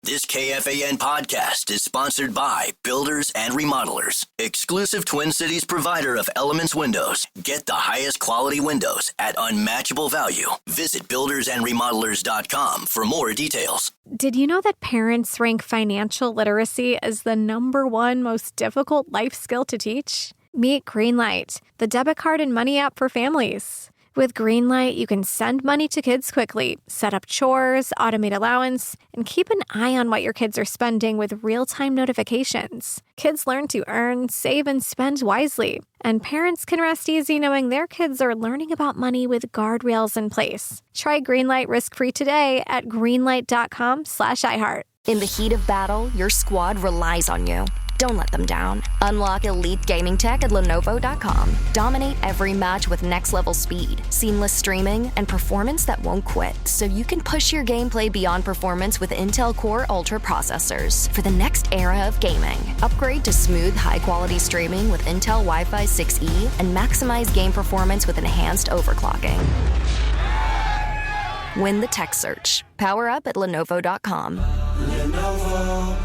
This KFAN podcast is sponsored by Builders and Remodelers, exclusive Twin Cities provider of Elements Windows. Get the highest quality windows at unmatchable value. Visit buildersandremodelers.com for more details. Did you know that parents rank financial literacy as the #1 most difficult life skill to teach? Meet Greenlight, the debit card and money app for families. With Greenlight, you can send money to kids quickly, set up chores, automate allowance, and keep an eye on what your kids are spending with real-time notifications. Kids learn to earn, save, and spend wisely. And parents can rest easy knowing their kids are learning about money with guardrails in place. Try Greenlight risk-free today at greenlight.com/iHeart. In the heat of battle, your squad relies on you. Don't let them down. Unlock elite gaming tech at Lenovo.com. Dominate every match with next-level speed, seamless streaming, and performance that won't quit, so you can push your gameplay beyond performance with Intel Core Ultra processors. For the next era of gaming, upgrade to smooth, high-quality streaming with Intel Wi-Fi 6E and maximize game performance with enhanced overclocking. Win the tech search. Power up at Lenovo.com. Lenovo.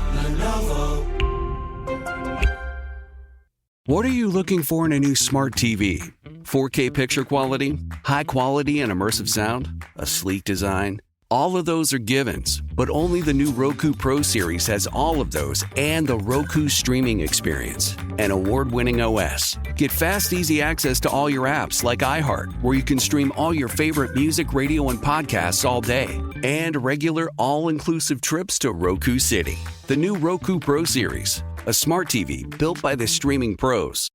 What are you looking for in a new smart TV? 4K picture quality, high quality and immersive sound, a sleek design? All of those are givens, but only the new Roku Pro series has all of those and the Roku streaming experience, an award-winning OS. Get fast, easy access to all your apps like iHeart, where you can stream all your favorite music, radio, and podcasts all day, and regular all-inclusive trips to Roku City. The new Roku Pro series, a smart TV built by the streaming pros.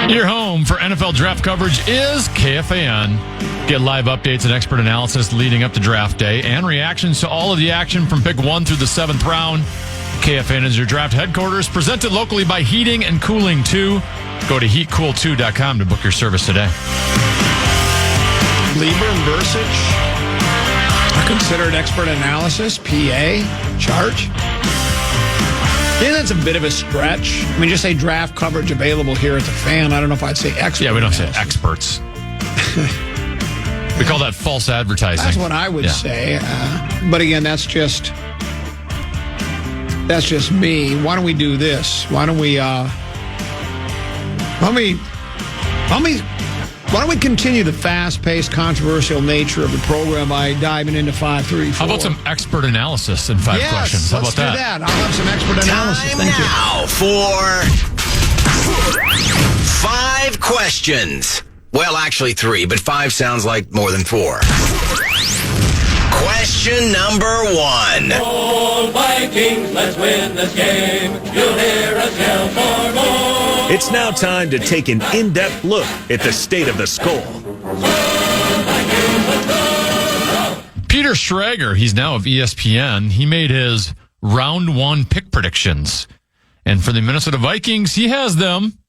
Your home for NFL draft coverage is KFAN. Get live updates and expert analysis leading up to draft day and reactions to all of the action from pick 1 through the 7th round. KFAN is your draft headquarters, presented locally by Heating and Cooling 2. Go to heatcool2.com to book your service today. Lieber and Bursich are considered expert analysis, PA, charge. Yeah, that's a bit of a stretch. I mean, just say draft coverage available here at the Fan. I don't know if I'd say expert. Yeah, we don't say experts. We call that false advertising. That's what I would say. But again, that's just me. Why don't we do this? Why don't we continue the fast-paced, controversial nature of the program by diving into 534? How about some expert analysis in 5 questions? How about that? Let's do that. I'll have some expert analysis. Thank you. Now for 5 questions. Well, actually 3, but 5 sounds like more than 4. Question number 1. All Vikings, let's win this game. You'll hear us yell for more. It's now time to take an in-depth look at the state of the skull. Peter Schrager, he's now of ESPN. He made his round 1 pick predictions. And for the Minnesota Vikings, he has them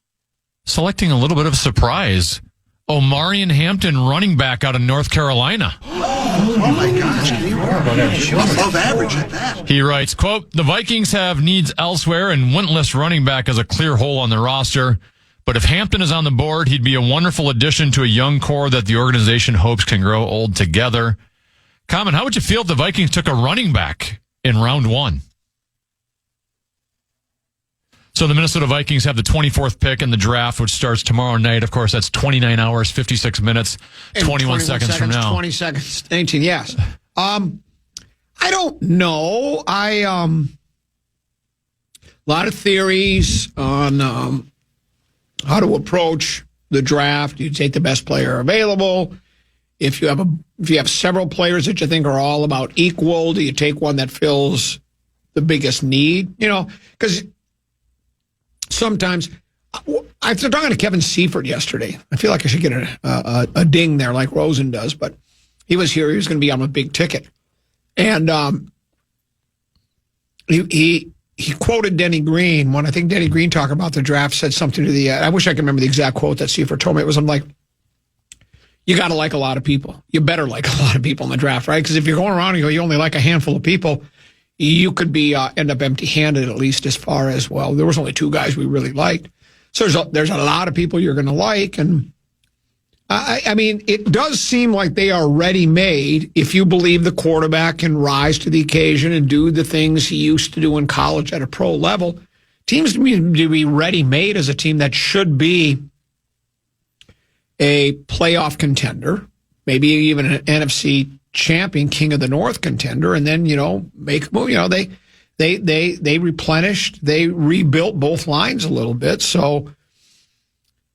selecting a little bit of a surprise. Omarion Hampton, running back out of North Carolina. Oh my gosh, above average at that. He writes, quote, "The Vikings have needs elsewhere and wouldn't list running back as a clear hole on their roster. But if Hampton is on the board, he'd be a wonderful addition to a young core that the organization hopes can grow old together." Common, how would you feel if the Vikings took a running back in round 1? So the Minnesota Vikings have the 24th pick in the draft, which starts tomorrow night. Of course, that's 29 hours, 56 minutes, 21 seconds from now. 20 seconds, 19, yes. I don't know. A lot of theories on how to approach the draft. You take the best player available. If you have several players that you think are all about equal, do you take one that fills the biggest need? You know, because sometimes I was talking to Kevin Seifert yesterday. I feel like I should get a ding there like Rosen does, but he was here. He was going to be on a big ticket. And he quoted Denny Green. When I think Denny Green talked about the draft, said something to the I wish I could remember the exact quote that Seifert told me. It was something like, you got to like a lot of people. You better like a lot of people in the draft, right? Because if you're going around and you only like a handful of people, you could be end up empty-handed, at least as far as, well, there was only 2 guys we really liked. So there's a lot of people you're going to like, and I mean, it does seem like they are ready-made if you believe the quarterback can rise to the occasion and do the things he used to do in college at a pro level. Teams to be ready-made as a team that should be a playoff contender, maybe even an NFC champion, King of the North contender, and then, make a move. They replenished, they rebuilt both lines a little bit, so...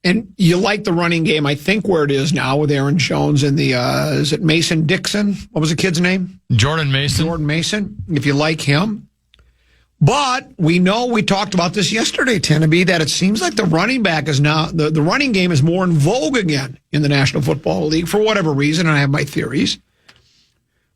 And you like the running game, I think, where it is now with Aaron Jones and the, is it Mason Dixon? What was the kid's name? Jordan Mason. Jordan Mason, if you like him. But we talked about this yesterday, Tenneby, that it seems like the running back is now, the running game is more in vogue again in the National Football League for whatever reason, and I have my theories.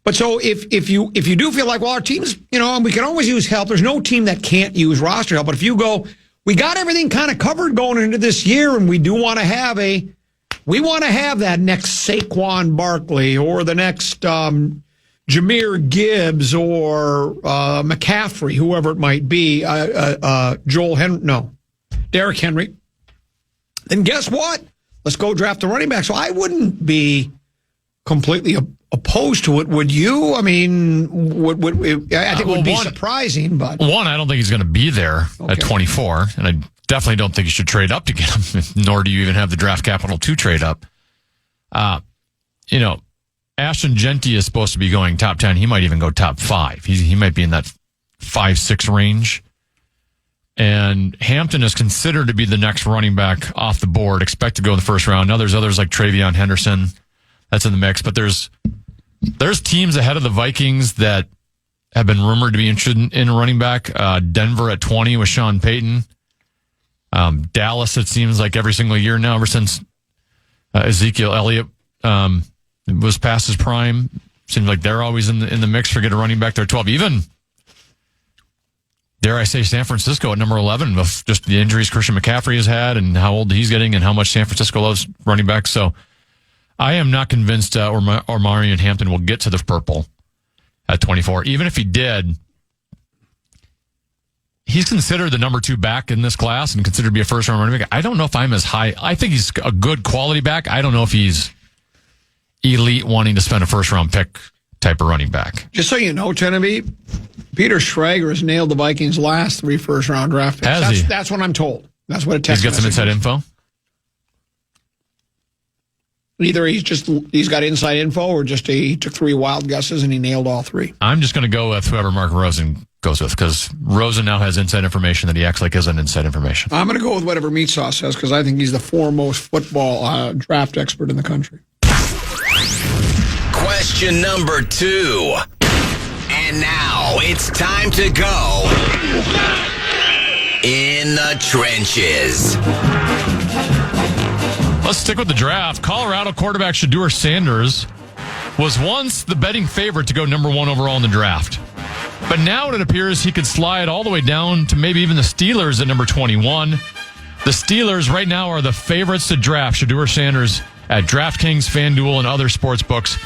But so if you do feel like, well, our team's, we can always use help. There's no team that can't use roster help. But if you go, we got everything kind of covered going into this year, and we do want to have that next Saquon Barkley or the next Jahmyr Gibbs or McCaffrey, whoever it might be, Derrick Henry. Then guess what? Let's go draft a running back. So I wouldn't be completely opposed to it, would you? I mean, I think it would be surprising, but... One, I don't think he's going to be there at 24, and I definitely don't think you should trade up to get him, nor do you even have the draft capital to trade up. Ashton Genty is supposed to be going top 10. He might even go top 5. He might be in that 5-6 range. And Hampton is considered to be the next running back off the board, expect to go in the first round. Now there's others like Travion Henderson that's in the mix, but there's teams ahead of the Vikings that have been rumored to be interested in a running back. Denver at 20 with Sean Payton. Dallas, it seems like every single year now, ever since Ezekiel Elliott was past his prime, seems like they're always in the mix for getting a running back there 12. Even, dare I say, San Francisco at number 11 with just the injuries Christian McCaffrey has had and how old he's getting and how much San Francisco loves running backs. So I am not convinced Marion Hampton will get to the purple at 24. Even if he did, he's considered the number 2 back in this class and considered to be a first-round running back. I don't know if I'm as high. I think he's a good quality back. I don't know if he's elite wanting to spend a first-round pick type of running back. Just so you know, Tenneby, Peter Schrager has nailed the Vikings' last 3 first-round draft picks. That's what I'm told. That's what a text He's got some inside info? Either he's got inside info or just he took 3 wild guesses and he nailed all 3. I'm just going to go with whoever Mark Rosen goes with because Rosen now has inside information that he acts like isn't inside information. I'm going to go with whatever Meat Sauce says because I think he's the foremost football draft expert in the country. Question number 2. And now it's time to go in the trenches. Let's stick with the draft. Colorado quarterback Shedeur Sanders was once the betting favorite to go number 1 overall in the draft. But now it appears he could slide all the way down to maybe even the Steelers at number 21. The Steelers right now are the favorites to draft Shedeur Sanders at DraftKings, FanDuel, and other sports books.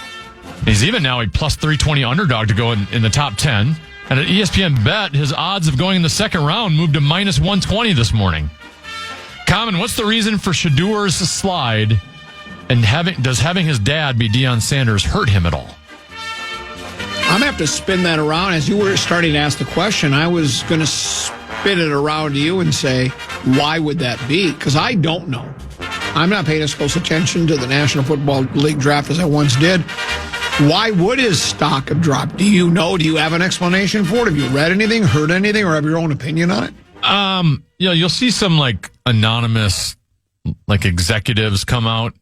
He's even now a plus 320 underdog to go in the top 10. And at ESPN Bet, his odds of going in the second round moved to minus 120 this morning. Common, what's the reason for Shedeur's slide, and does having his dad be Deion Sanders hurt him at all? I'm going to have to spin that around. As you were starting to ask the question, I was going to spin it around to you and say, why would that be? Because I don't know. I'm not paying as close attention to the National Football League draft as I once did. Why would his stock have dropped? Do you know? Do you have an explanation for it? Have you read anything, heard anything, or have your own opinion on it? You'll see some anonymous executives come out.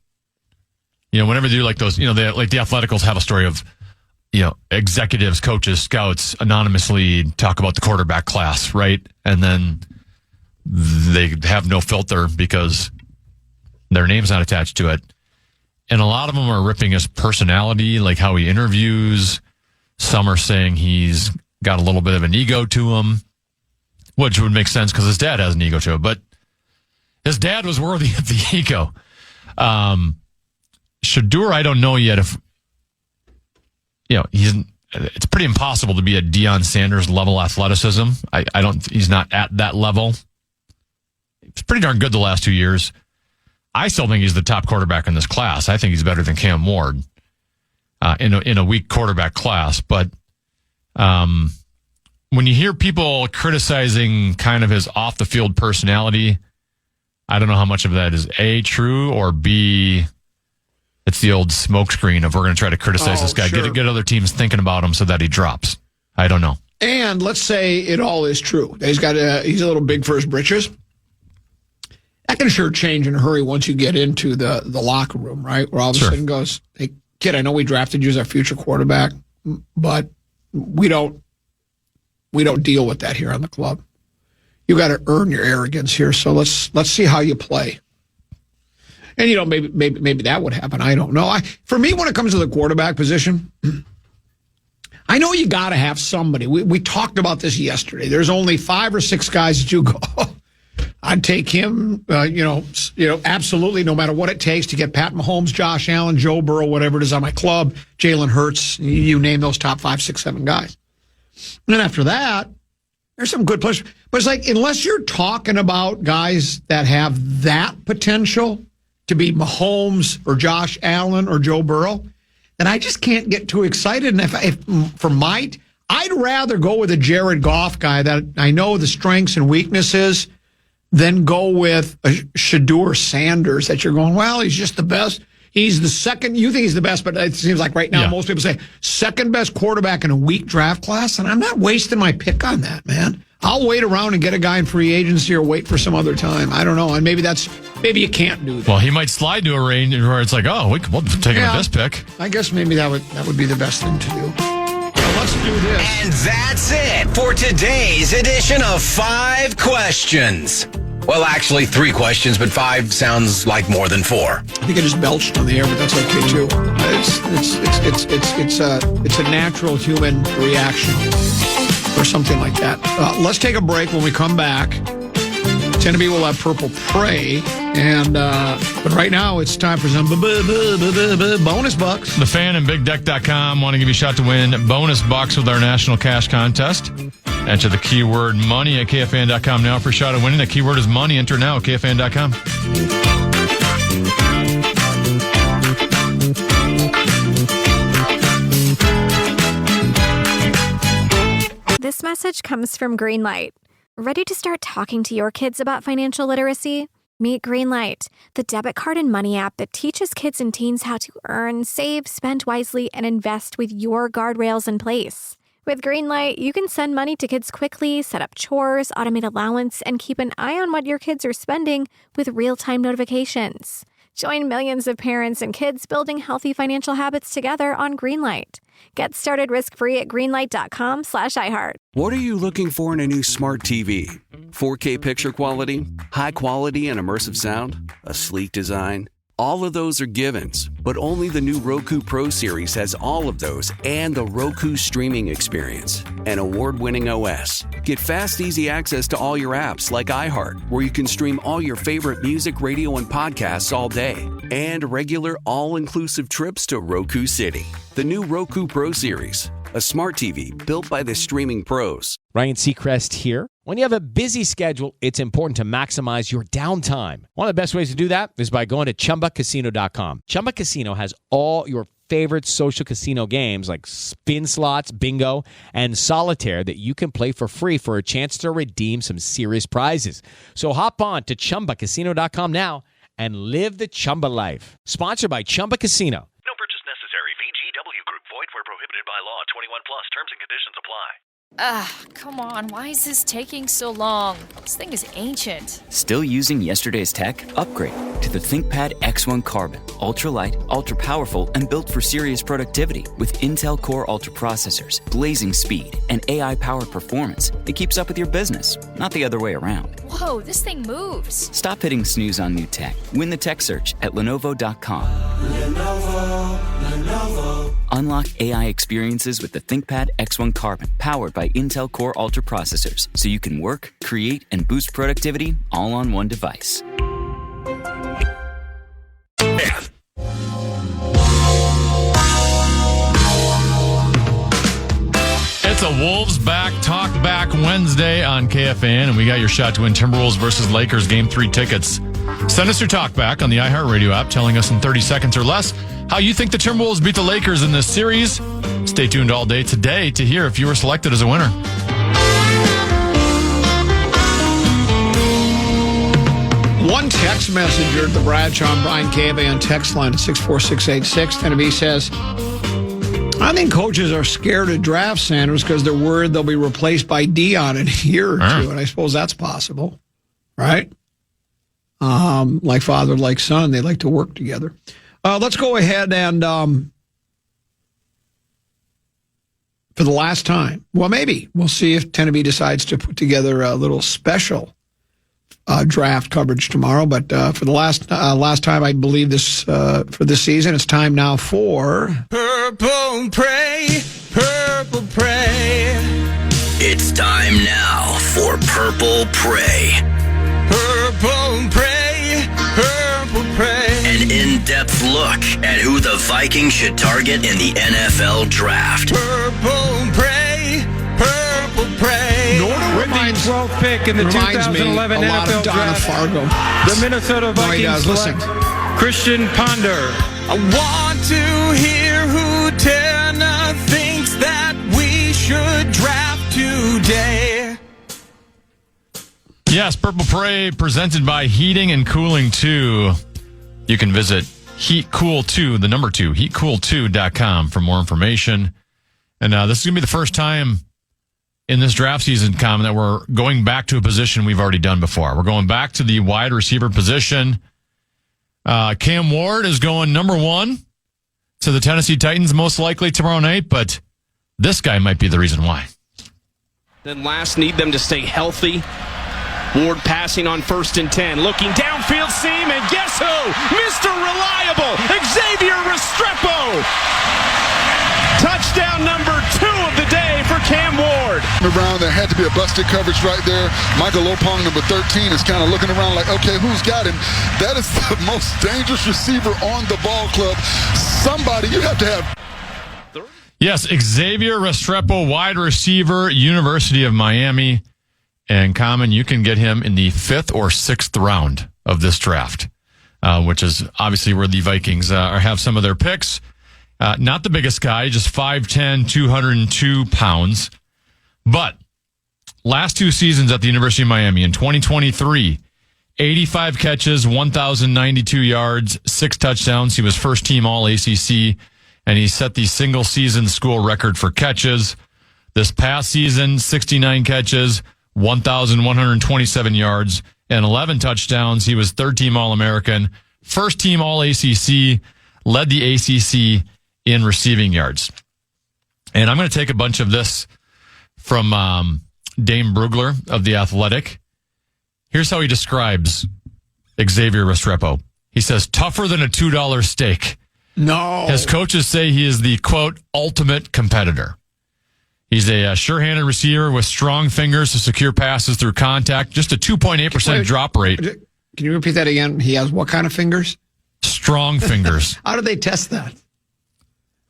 Whenever they do those, the Athleticals have a story of, executives, coaches, scouts anonymously talk about the quarterback class, right? And then they have no filter because their name's not attached to it. And a lot of them are ripping his personality, like how he interviews. Some are saying he's got a little bit of an ego to him, which would make sense because his dad has an ego to him. But his dad was worthy of the ego. Shedeur, I don't know yet if, it's pretty impossible to be a Deion Sanders level athleticism. He's not at that level. He's pretty darn good the last 2 years. I still think he's the top quarterback in this class. I think he's better than Cam Ward in a weak quarterback class. But when you hear people criticizing kind of his off-the-field personality, I don't know how much of that is A, true, or B, it's the old smokescreen of we're going to try to criticize this guy, sure. get other teams thinking about him so that he drops. I don't know. And let's say it all is true. He's a little big for his britches. That can sure change in a hurry once you get into the locker room, right? Where all of a sudden goes, hey, kid, I know we drafted you as our future quarterback, but we don't deal with that here on the club. You got to earn your arrogance here. So let's see how you play. And maybe that would happen. I don't know. For me, when it comes to the quarterback position, I know you got to have somebody. We talked about this yesterday. There's only 5 or 6 guys that you go, I'd take him, absolutely, no matter what it takes to get Pat Mahomes, Josh Allen, Joe Burrow, whatever it is on my club, Jalen Hurts, you name those top 5, 6, 7 guys. And then after that, there's some good players. But it's like, unless you're talking about guys that have that potential to be Mahomes or Josh Allen or Joe Burrow, then I just can't get too excited. And I'd rather go with a Jared Goff guy that I know the strengths and weaknesses than go with a Shedeur Sanders that you're going, well, he's just the best. He's the second. You think he's the best, but it seems like right now most people say second best quarterback in a weak draft class, and I'm not wasting my pick on that, man. I'll wait around and get a guy in free agency or wait for some other time. I don't know, and maybe you can't do that. Well, he might slide to a range where it's like, oh, we'll take him at this pick. I guess maybe that would be the best thing to do. Well, let's do this. And that's it for today's edition of 5 Questions. Well, actually, 3 questions, but 5 sounds like more than 4. I think I just belched on the air, but that's okay too. It's a natural human reaction or something like that. Let's take a break. When we come back, Tennessee will have Purple Prey, and but right now it's time for some bonus bucks. The Fan and BigDeck.com want to give you a shot to win bonus bucks with our national cash contest. Enter the keyword money at KFAN.com now for a shot at winning. The keyword is money. Enter now at KFAN.com. This message comes from Greenlight. Ready to start talking to your kids about financial literacy? Meet Greenlight, the debit card and money app that teaches kids and teens how to earn, save, spend wisely, and invest with your guardrails in place. With Greenlight, you can send money to kids quickly, set up chores, automate allowance, and keep an eye on what your kids are spending with real-time notifications. Join millions of parents and kids building healthy financial habits together on Greenlight. Get started risk-free at greenlight.com/iHeart. What are you looking for in a new smart TV? 4K picture quality, high quality and immersive sound, a sleek design? All of those are givens, but only the new Roku Pro series has all of those and the Roku streaming experience, an award-winning OS. Get fast, easy access to all your apps like iHeart, where you can stream all your favorite music, radio, and podcasts all day, and regular all-inclusive trips to Roku City. The new Roku Pro series, a smart TV built by the streaming pros. Ryan Seacrest here. When you have a busy schedule, it's important to maximize your downtime. One of the best ways to do that is by going to ChumbaCasino.com. Chumba Casino has all your favorite social casino games like spin slots, bingo, and solitaire that you can play for free for a chance to redeem some serious prizes. So hop on to ChumbaCasino.com now and live the Chumba life. Sponsored by Chumba Casino. No purchase necessary. VGW Group. Void where prohibited by law. 21 plus. Terms and conditions apply. Come on. Why is this taking so long? This thing is ancient. Still using yesterday's tech? Upgrade to the ThinkPad X1 Carbon. Ultra-light, ultra-powerful, and built for serious productivity with Intel Core Ultra processors, blazing speed, and AI-powered performance that keeps up with your business, not the other way around. Whoa, this thing moves. Stop hitting snooze on new tech. Win the tech search at Lenovo.com. Lenovo. Unlock AI experiences with the ThinkPad X1 Carbon, powered by Intel Core Ultra processors, so you can work, create, and boost productivity all on one device. It's a Wolves Talk Back Wednesday on KFAN, and we got your shot to win Timberwolves versus Lakers Game 3 tickets Send us your talk back on the iHeartRadio app, telling us in 30 seconds or less how you think the Timberwolves beat the Lakers in this series. Stay tuned all day today to hear if you were selected as a winner. One text messenger at the Bradshaw and Brian KFAN text line at 64686. Tennessee says, I think coaches are scared to draft Sanders because they're worried they'll be replaced by Dion in a year or two. And I suppose that's possible, right? Like father, like son, they like to work together. Let's go ahead and, for the last time, well, maybe we'll see if Tennessee decides to put together a little special draft coverage tomorrow. But for the last time, I believe this for this season, it's time now for Purple Pray, Purple Pray. It's time now for Purple Pray. Purple Pray, Purple Pray. An in-depth look at who the Vikings should target in the NFL draft. Purple Pray, Purple Pray. With the 12th pick in the 2011 NFL Draft, Fargo. The Minnesota Vikings select Christian Ponder. I want to hear who Tanner thinks that we should draft today. Yes, Purple Parade presented by Heating and Cooling 2. You can visit HeatCool2, the number 2, heatcool2.com for more information. And this is going to be the first time in this draft season, Common, that we're going back to a position we've already done before. We're going back to the wide receiver position. Cam Ward is going number 1 to the Tennessee Titans, most likely tomorrow night, but this guy might be the reason why. Then last, need them to stay healthy. Ward passing on 1st and 10, looking downfield seam, and guess who? Mr. Reliable, Xavier Restrepo. Touchdown number 2 of the day for Cam Ward. Around there had to be a busted coverage right there. Michael Opong, number 13, is kind of looking around like, okay, who's got him? That is the most dangerous receiver on the ball club. Somebody, you have to have. Yes, Xavier Restrepo, wide receiver, University of Miami. And Common, you can get him in the 5th or 6th round of this draft, which is obviously where the Vikings have some of their picks. Not the biggest guy, just 5'10", 202 pounds. But last 2 seasons at the University of Miami, in 2023, 85 catches, 1,092 yards, 6 touchdowns. He was first team All-ACC, and he set the single-season school record for catches. This past season, 69 catches, 1,127 yards, and 11 touchdowns. He was third team All-American, first team All-ACC, led the ACC in receiving yards. And I'm going to take a bunch of this from Dame Brugler of The Athletic. Here's how he describes Xavier Restrepo. He says, tougher than a $2 steak. No. His coaches say he is the, quote, ultimate competitor. He's a sure-handed receiver with strong fingers to secure passes through contact. Just a 2.8% drop rate. Can you repeat that again? He has what kind of fingers? Strong fingers. How do they test that?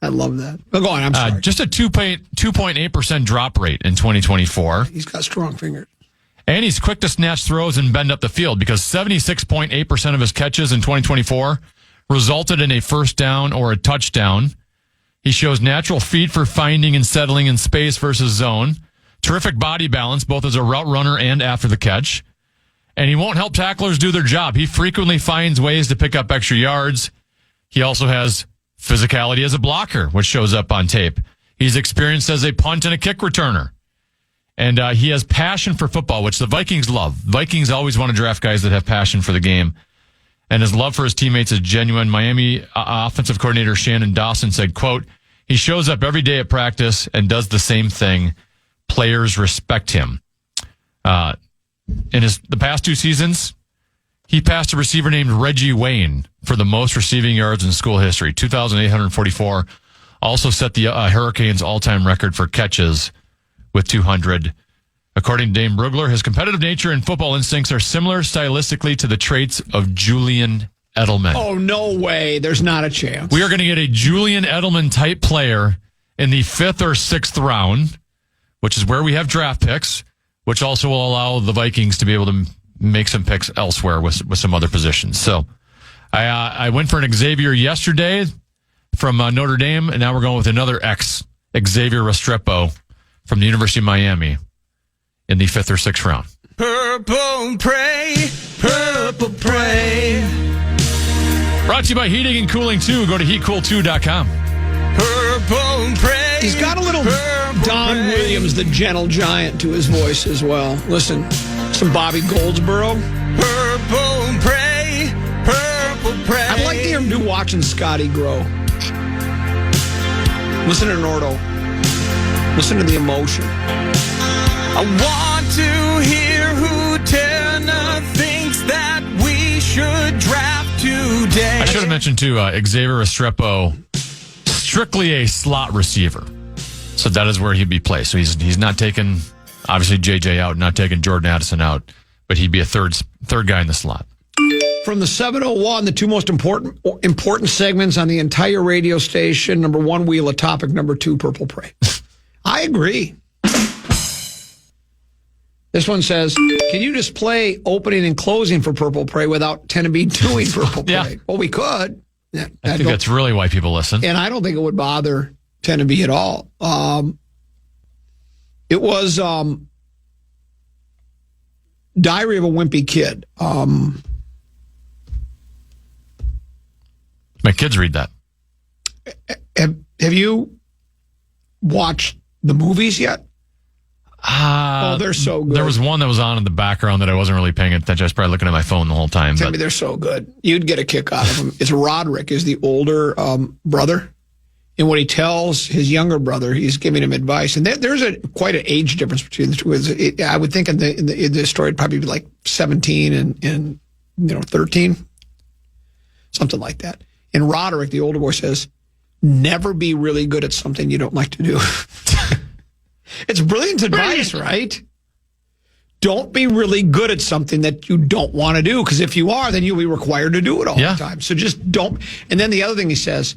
I love that. But go on, I'm sorry. Just a 2.8% drop rate in 2024. He's got strong fingers. And he's quick to snatch throws and bend up the field because 76.8% of his catches in 2024 resulted in a first down or a touchdown. He shows natural feet for finding and settling in space versus zone. Terrific body balance, both as a route runner and after the catch. And he won't help tacklers do their job. He frequently finds ways to pick up extra yards. He also has physicality as a blocker, which shows up on tape. He's experienced as a punt and a kick returner. And he has passion for football, which the Vikings love. Vikings always want to draft guys that have passion for the game. And his love for his teammates is genuine. Miami offensive coordinator Shannon Dawson said, quote, he shows up every day at practice and does the same thing. Players respect him. In the past 2 seasons, he passed a receiver named Reggie Wayne for the most receiving yards in school history, 2,844. Also set the Hurricanes' all-time record for catches with 200. According to Dame Brugler, his competitive nature and football instincts are similar stylistically to the traits of Julian Edelman. Oh, no way. There's not a chance. We are going to get a Julian Edelman-type player in the 5th or 6th round, which is where we have draft picks, which also will allow the Vikings to be able to make some picks elsewhere with some other positions. So I went for an Xavier yesterday from Notre Dame, and now we're going with another X, Xavier Restrepo from the University of Miami in the 5th or 6th round. Purple pray. Brought to you by Heating and Cooling 2. Go to heatcool2.com. Purple pray. He's got a little Don Williams, the gentle giant, to his voice as well. Listen, some Bobby Goldsboro. Purple pray. I'd like to hear him do Watching Scotty Grow. Listen to Nordo. Listen to the emotion. I want to hear who Tanner thinks that we should draft today. I should have mentioned, too, Xavier Restrepo, strictly a slot receiver. So that is where he'd be placed. So he's not taking, obviously, JJ out, not taking Jordan Addison out, but he'd be a third guy in the slot. From the 701, the two most important segments on the entire radio station. Number 1, Wheel of Topic. Number 2, Purple Prey. I agree. This one says, can you just play opening and closing for Purple Prey without Tennessee doing Purple Prey? Yeah. Well, we could. I think that's really why people listen. And I don't think it would bother Tennessee at all. It was Diary of a Wimpy Kid. My kids read that. Have you watched the movies yet? They're so good. There was one that was on in the background that I wasn't really paying attention. I was probably looking at my phone the whole time. Tell me, they're so good. You'd get a kick out of them. It's Roderick is the older brother. And when he tells his younger brother, he's giving him advice. And there's quite an age difference between the two. I would think in the story it'd probably be like 17 and 13. Something like that. And Roderick, the older boy, says, never be really good at something you don't like to do. It's brilliant advice, right? Don't be really good at something that you don't want to do, because if you are, then you'll be required to do it all the time. So just don't. And then the other thing he says,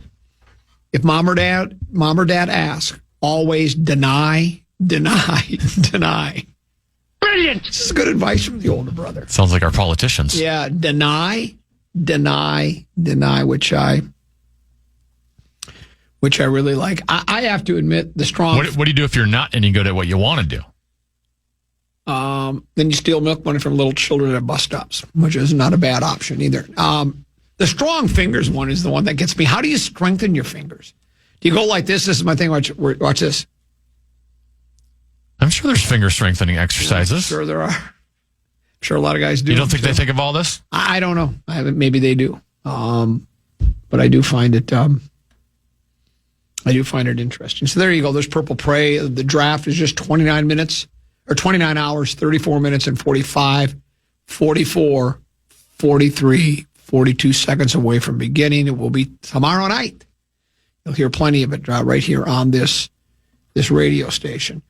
if mom or dad ask, always deny. Brilliant. This is good advice from the older brother. Sounds like our politicians. Yeah, deny, which I really like. I have to admit, the strong... What do you do if you're not any good at what you want to do? Then you steal milk money from little children at bus stops, which is not a bad option either. The strong fingers one is the one that gets me. How do you strengthen your fingers? Do you go like this? This is my thing. Watch this. I'm sure there's finger strengthening exercises. I'm sure there are. I'm sure a lot of guys do. You don't think they think of all this? I don't know. Maybe they do. But I do find it... I do find it interesting. So there you go. There's Purple Prey. The draft is just 29 minutes, or 29 hours, 34 minutes, and 45, 44, 43, 42 seconds away from beginning. It will be tomorrow night. You'll hear plenty of it right here on this radio station.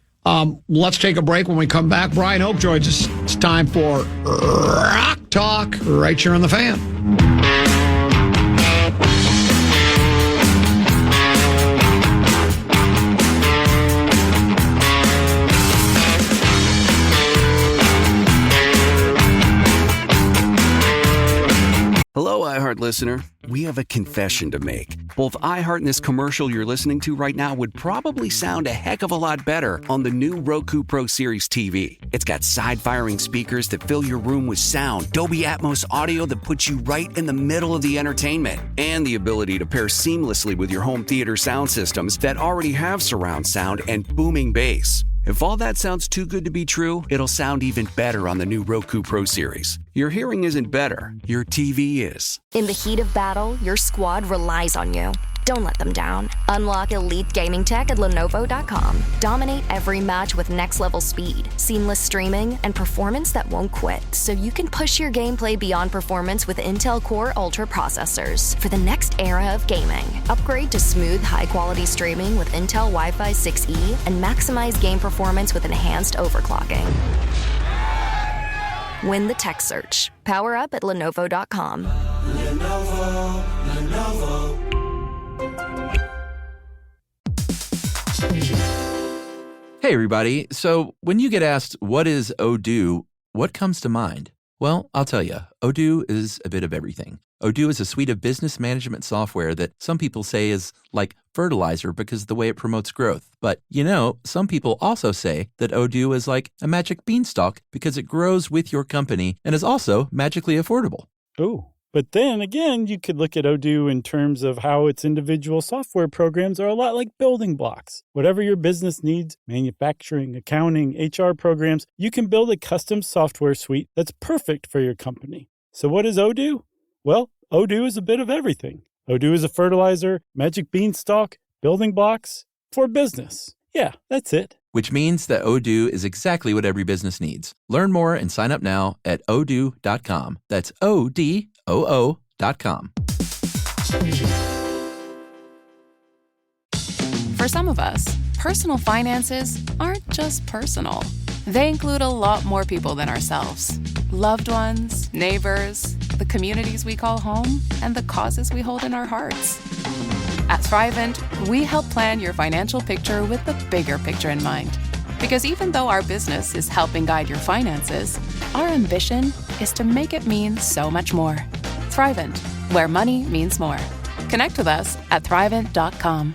Let's take a break. When we come back, Brian Hope joins us. It's time for Rock Talk right here on the Fan. Hello, iHeart listener. We have a confession to make. Both iHeart and this commercial you're listening to right now would probably sound a heck of a lot better on the new Roku Pro Series TV. It's got side-firing speakers that fill your room with sound, Dolby Atmos audio that puts you right in the middle of the entertainment, and the ability to pair seamlessly with your home theater sound systems that already have surround sound and booming bass. If all that sounds too good to be true, it'll sound even better on the new Roku Pro Series. Your hearing isn't better, your TV is. In the heat of battle, your squad relies on you. Don't let them down. Unlock elite gaming tech at Lenovo.com. Dominate every match with next-level speed, seamless streaming, and performance that won't quit, so you can push your gameplay beyond performance with Intel Core Ultra processors. For the next era of gaming, upgrade to smooth, high-quality streaming with Intel Wi-Fi 6E and maximize game performance with enhanced overclocking. Win the tech search. Power up at Lenovo.com. Lenovo. Hey, everybody. So when you get asked, what is Odoo, what comes to mind? Well, I'll tell you, Odoo is a bit of everything. Odoo is a suite of business management software that some people say is like fertilizer because of the way it promotes growth. But, some people also say that Odoo is like a magic beanstalk because it grows with your company and is also magically affordable. Ooh. But then again, you could look at Odoo in terms of how its individual software programs are a lot like building blocks. Whatever your business needs, manufacturing, accounting, HR programs, you can build a custom software suite that's perfect for your company. So what is Odoo? Well, Odoo is a bit of everything. Odoo is a fertilizer, magic beanstalk, building blocks for business. Yeah, that's it. Which means that Odoo is exactly what every business needs. Learn more and sign up now at odoo.com. That's ODOO.com. For some of us, personal finances aren't just personal. They include a lot more people than ourselves. Loved ones, neighbors, the communities we call home, and the causes we hold in our hearts. At Thrivent, we help plan your financial picture with the bigger picture in mind. Because even though our business is helping guide your finances, our ambition is to make it mean so much more. Thrivent, where money means more. Connect with us at Thrivent.com.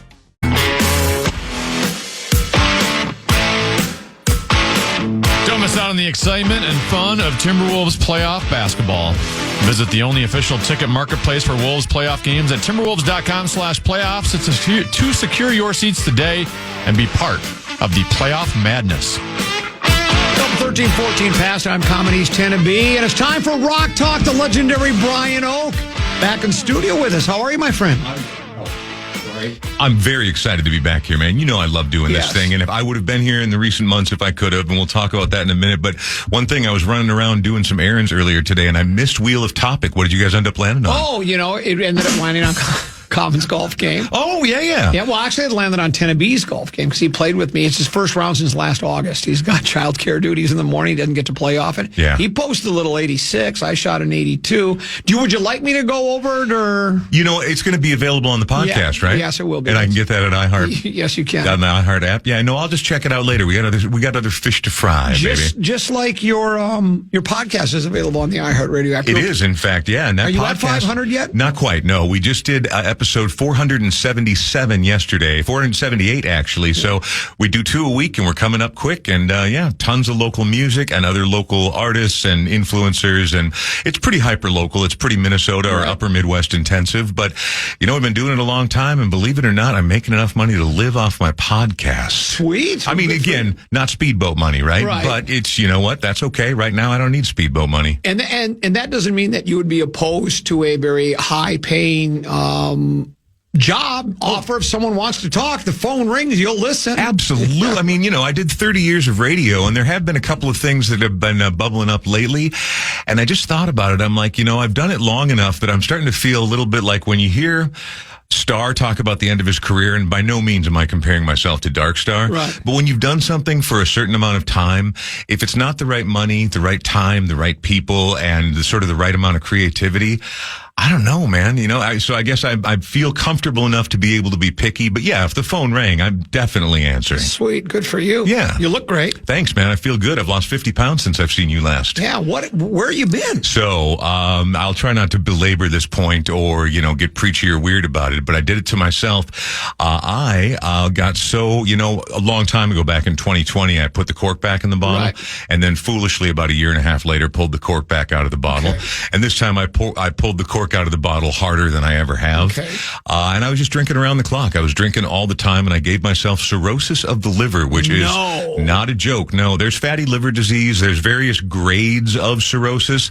Don't miss out on the excitement and fun of Timberwolves playoff basketball. Visit the only official ticket marketplace for Wolves playoff games at timberwolves.com/playoffs to secure your seats today and be part of the playoff madness. 13-14 pastime comedies 10 to be, and it's time for Rock Talk. The legendary Brian Oak back in studio with us. How are you, my friend? I'm very excited to be back here, man. You know I love doing this thing, and if I would have been here in the recent months, if I could have, and we'll talk about that in a minute, but one thing, I was running around doing some errands earlier today, and I missed Wheel of Topic. What did you guys end up landing on? Oh, it ended up landing on Cobham's golf game. Oh, yeah. Yeah, well, actually, it landed on Tennebee's golf game because he played with me. It's his first round since last August. He's got childcare duties in the morning. He doesn't get to play often. Yeah. He posted a little 86. I shot an 82. Would you like me to go over it, or? It's going to be available on the podcast, right? Yes, it will be. And I can get that at iHeart. Yes, you can. On the iHeart app. Yeah, no, I'll just check it out later. We got other fish to fry, baby. Just like your podcast is available on the iHeartRadio app. It is, in fact, yeah. And that Are you podcast, at 500 yet? Not quite. No, we just did episode 477 yesterday, 478 actually. So we do 2 a week, and we're coming up quick. And tons of local music and other local artists and influencers, and it's pretty hyper local. It's pretty Minnesota or Upper Midwest intensive. But I've been doing it a long time, and believe it or not, I'm making enough money to live off my podcast. Sweet. I mean, again, not speedboat money, right? But it's that's okay. Right now, I don't need speedboat money. And that doesn't mean that you would be opposed to a very high paying job offer. If someone wants to talk, the phone rings, you'll listen. Absolutely. I mean, I did 30 years of radio, and there have been a couple of things that have been bubbling up lately, and I just thought about it. I'm like, I've done it long enough that I'm starting to feel a little bit like when you hear Star talk about the end of his career, and by no means am I comparing myself to Dark Star, but when you've done something for a certain amount of time, if it's not the right money, the right time, the right people, and the right amount of creativity, I don't know, man. So I guess I feel comfortable enough to be able to be picky. But yeah, if the phone rang, I'm definitely answering. Sweet. Good for you. Yeah. You look great. Thanks, man. I feel good. I've lost 50 pounds since I've seen you last. Yeah. Where you been? So I'll try not to belabor this point or, get preachy or weird about it, but I did it to myself. I got so, a long time ago, back in 2020, I put the cork back in the bottle, and then foolishly about a year and a half later, pulled the cork back out of the bottle. Okay. And this time I pulled the cork out of the bottle harder than I ever have. Okay. And I was just drinking around the clock. I was drinking all the time, and I gave myself cirrhosis of the liver, which is not a joke. No, there's fatty liver disease. There's various grades of cirrhosis.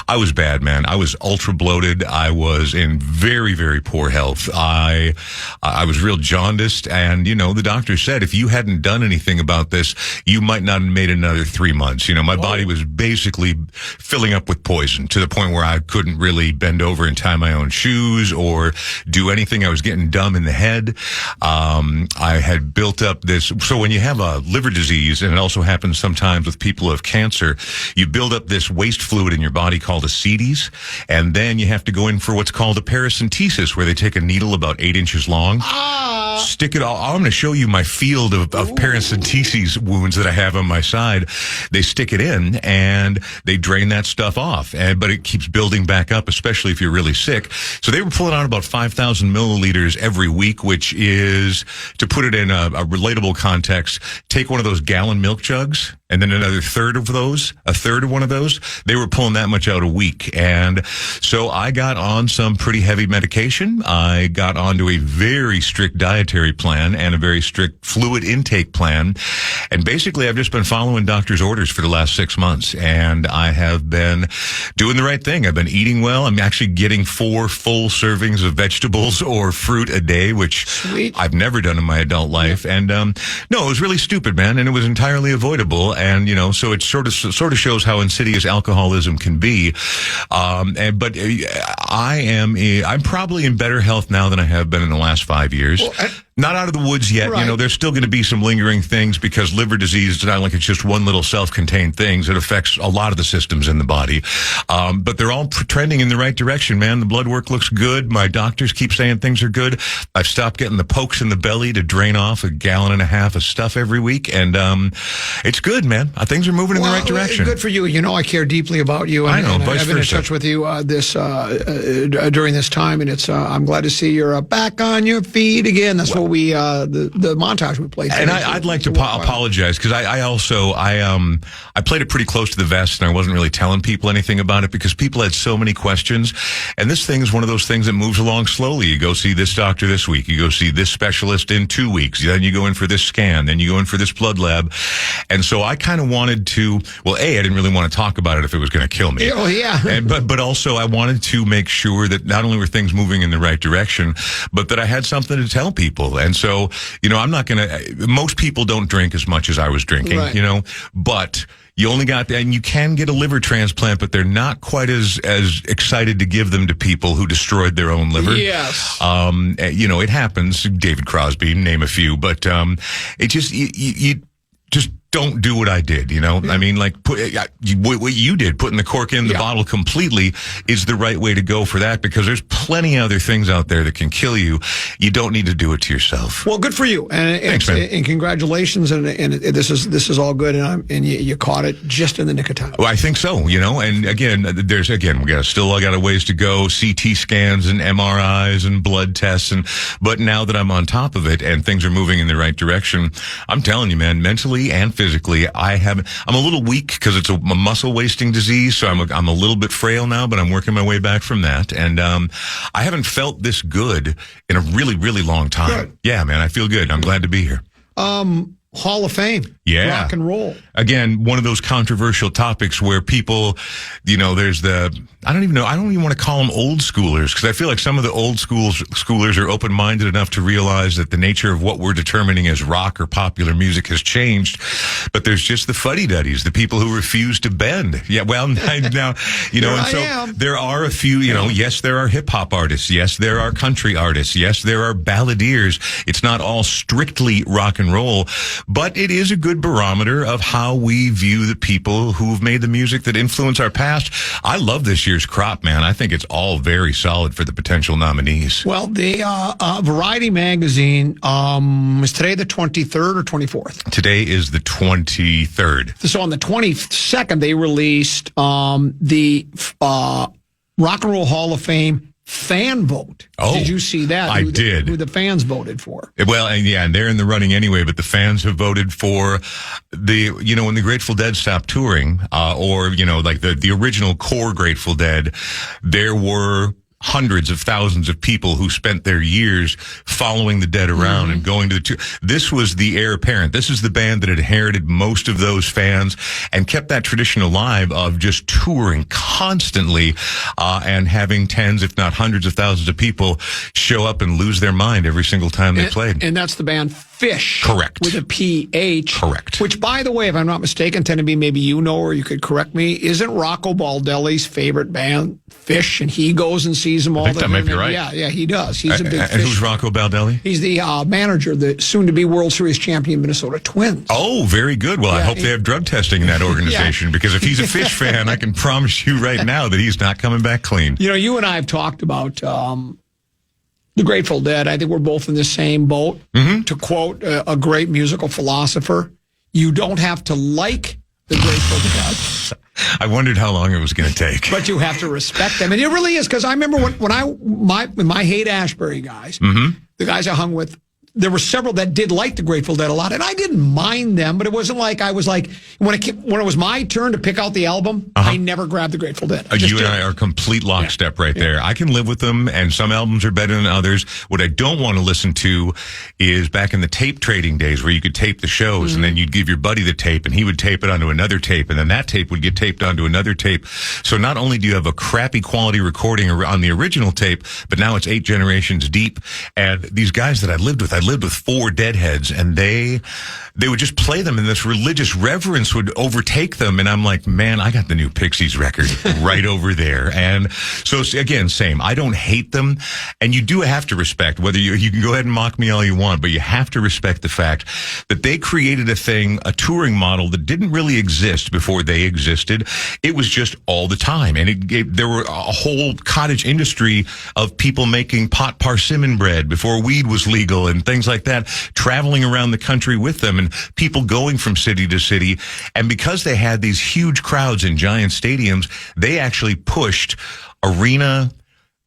I was bad, man. I was ultra bloated. I was in very, very poor health. I was real jaundiced, and, the doctor said if you hadn't done anything about this, you might not have made another 3 months. My body was basically filling up with poison to the point where I couldn't really bend over and tie my own shoes or do anything. I was getting dumb in the head. I had built up this. So when you have a liver disease, and it also happens sometimes with people who have cancer, you build up this waste fluid in your body called ascites, and then you have to go in for what's called a paracentesis, where they take a needle about 8 inches long. stick it all. I'm going to show you my field of paracentesis wounds that I have on my side. They stick it in and they drain that stuff off. But it keeps building back up, especially if you're really sick. So they were pulling out about 5,000 milliliters every week, which is, to put it in a relatable context, take one of those gallon milk jugs and then a third of one of those. They were pulling that much out a week. And so I got on some pretty heavy medication. I got onto a very strict dietary plan and a very strict fluid intake plan. And basically, I've just been following doctor's orders for the last 6 months. And I have been doing the right thing. I've been eating well. I'm actually getting 4 full servings of vegetables or fruit a day, which I've never done in my adult life. And no, it was really stupid, man. And it was entirely avoidable. And, so it sort of shows how insidious alcoholism can be. I'm probably in better health now than I have been in the last 5 years. Well, not out of the woods yet. Right. There's still going to be some lingering things because liver disease is not like it's just one little self-contained thing. It affects a lot of the systems in the body. But they're all trending in the right direction, man. The blood work looks good. My doctors keep saying things are good. I've stopped getting the pokes in the belly to drain off 1.5 gallons of stuff every week. And it's good, man. Things are moving in the right direction. Good for you. I care deeply about you. I know. And I've been in touch with you during this time. And I'm glad to see you're back on your feet again. That's what the montage we played. And I'd like to apologize because I played it pretty close to the vest and I wasn't really telling people anything about it because people had so many questions. And this thing is one of those things that moves along slowly. You go see this doctor this week. You go see this specialist in 2 weeks. Then you go in for this scan. Then you go in for this blood lab. And so I kind of wanted to, I didn't really want to talk about it if it was going to kill me. Oh, yeah. But also I wanted to make sure that not only were things moving in the right direction, but that I had something to tell people. And so, I'm not going to, most people don't drink as much as I was drinking, right. But you only got, and you can get a liver transplant, but they're not quite as excited to give them to people who destroyed their own liver. Yes. It happens. David Crosby, name a few, but it just, you just don't do what I did, Yeah. I mean, like, what you did, putting the cork in the bottle completely, is the right way to go for that, because there's plenty of other things out there that can kill you. You don't need to do it to yourself. Well, good for you. Thanks, man. And congratulations. And this is all good. And you caught it just in the nick of time. Well, I think so, And again, I got a ways to go, CT scans and MRIs and blood tests. But now that I'm on top of it and things are moving in the right direction, I'm telling you, man, mentally and physically, I'm a little weak because it's a muscle wasting disease, so I'm a little bit frail now, but I'm working my way back from that. And I haven't felt this good in a really, really long time. Good. Yeah, man, I feel good. I'm glad to be here. Hall of Fame. Yeah. Rock and roll. Again, one of those controversial topics where people, there's I don't even want to call them old schoolers, because I feel like some of the old schoolers are open-minded enough to realize that the nature of what we're determining as rock or popular music has changed. But there's just the fuddy-duddies, the people who refuse to bend. Yeah, well, now, and so there are a few, yes, there are hip-hop artists. Yes, there are country artists. Yes, there are balladeers. It's not all strictly rock and roll, but it is a good barometer of how we view the people who've made the music that influence our past. I love this year's crop, man. I think it's all very solid for the potential nominees. Well, the Variety magazine is today the 23rd or 24th? Today is the 23rd. So on the 22nd, they released the Rock and Roll Hall of Fame fan vote. Oh, did you see that? I did. Who the fans voted for? Well, and they're in the running anyway, but the fans have voted for when the Grateful Dead stopped touring, or like the original core Grateful Dead, there were hundreds of thousands of people who spent their years following the Dead around and going to the tour. This was the heir apparent. This is the band that inherited most of those fans and kept that tradition alive of just touring constantly, and having tens, if not hundreds of thousands of people show up and lose their mind every single time they played. And that's the band Fish. Correct. With a PH. Correct. Which, by the way, if I'm not mistaken, tend to be, maybe or you could correct me, isn't Rocco Baldelli's favorite band Fish, and he goes and sees them all? I think that might be right. Yeah, he does. He's a big Fish. And who's Rocco Baldelli? He's the manager of the soon-to-be World Series champion Minnesota Twins. Oh, very good. Well, I hope they have drug testing in that organization, because if he's a Fish fan, I can promise you right now that he's not coming back clean. You and I have talked about The Grateful Dead. I think we're both in the same boat. Mm-hmm. To quote a great musical philosopher, you don't have to like the Grateful Dead. I wondered how long it was going to take. But you have to respect them. And it really is, because I remember when my Haight-Ashbury guys, the guys I hung with, there were several that did like the Grateful Dead a lot, and I didn't mind them, but it wasn't like I was like, when it was my turn to pick out the album, I never grabbed the Grateful Dead. You and I are complete lockstep right there. I can live with them, and some albums are better than others. What I don't want to listen to is back in the tape trading days where you could tape the shows, and then you'd give your buddy the tape, and he would tape it onto another tape, and then that tape would get taped onto another tape. So not only do you have a crappy quality recording on the original tape, but now it's 8 generations deep. And these guys that I lived with 4 Deadheads, and they would just play them, and this religious reverence would overtake them. And I'm like, man, I got the new Pixies record right over there. And so again, same. I don't hate them, and you do have to respect whether you can go ahead and mock me all you want, but you have to respect the fact that they created a touring model that didn't really exist before they existed. It was just all the time, and there were a whole cottage industry of people making pot persimmon bread before weed was legal and things like that, traveling around the country with them, and people going from city to city. And because they had these huge crowds in giant stadiums, they actually pushed arena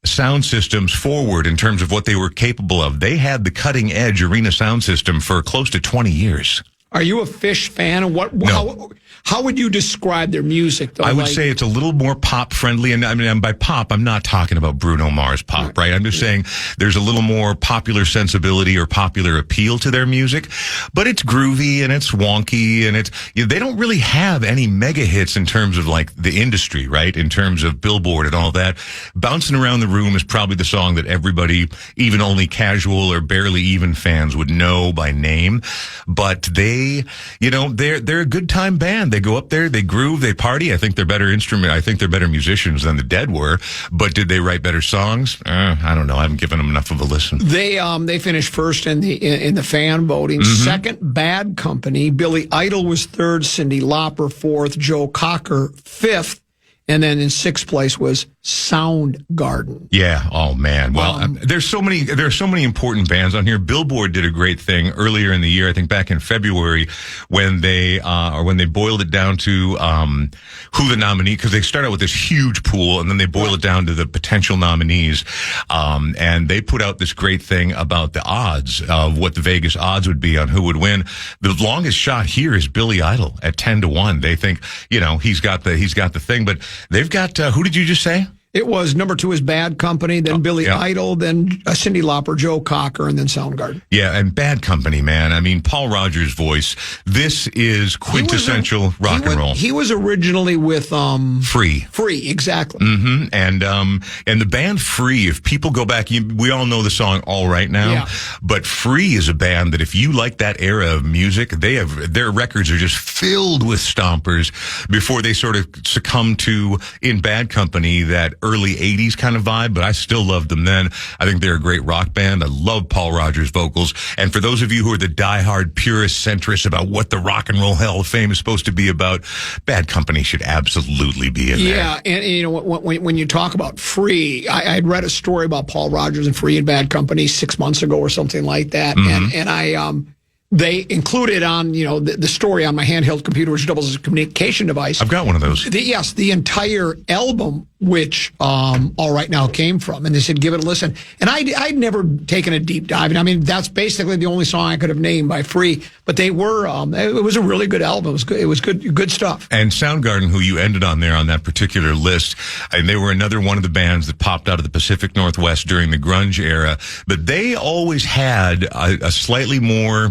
sound systems forward in terms of what they were capable of. They had the cutting edge arena sound system for close to 20 years. Are you a Fish fan? No. How would you describe their music, though? I would say it's a little more pop friendly. And I mean, by pop, I'm not talking about Bruno Mars pop, right? I'm just saying there's a little more popular sensibility or popular appeal to their music, but it's groovy and it's wonky, and they don't really have any mega hits in terms of like the industry, right? In terms of Billboard and all that. Bouncing Around the Room is probably the song that everybody, even only casual or barely even fans, would know by name. But they're a good time band. They go up there, they groove, they party. I think they're better musicians than the Dead were. But did they write better songs? I don't know. I haven't given them enough of a listen. They finished first in the fan voting. Second, Bad Company. Billy Idol was third. Cyndi Lauper fourth. Joe Cocker fifth. And then in sixth place was Soundgarden. Yeah. Oh man. Well, there are so many important bands on here. Billboard did a great thing earlier in the year. I think back in February when they boiled it down to who the nominee, because they start out with this huge pool and then they boil it down to the potential nominees. And they put out this great thing about the odds of what the Vegas odds would be on who would win. The longest shot here is Billy Idol at 10-1. They think, he's got the thing, but they've got, who did you just say? It was number 2 is Bad Company, then Billy Idol, then Cyndi Lauper, Joe Cocker, and then Soundgarden. Yeah, and Bad Company, man. I mean, Paul Rogers' voice. This is quintessential rock and roll. He was originally with Free. Free, exactly. Mm-hmm. And the band Free, if people go back, we all know the song All Right Now. Yeah. But Free is a band that if you like that era of music, their records are just filled with stompers before they sort of succumb to, in Bad Company, that early 80s kind of vibe, but I still loved them then. I think they're a great rock band. I love Paul Rogers' vocals. And for those of you who are the diehard purist centrists about what the Rock and Roll Hall of Fame is supposed to be about, Bad Company should absolutely be in there. Yeah, and when you talk about Free, I'd read a story about Paul Rogers and Free and Bad Company 6 months ago or something like that, and they included on, the story on my handheld computer, which doubles as a communication device. I've got one of those. The entire album, which All Right Now came from. And they said, give it a listen. And I'd never taken a deep dive. And I mean, that's basically the only song I could have named by Free. But they were, it was a really good album. It was good stuff. And Soundgarden, who you ended on there on that particular list, and they were another one of the bands that popped out of the Pacific Northwest during the grunge era. But they always had a slightly more...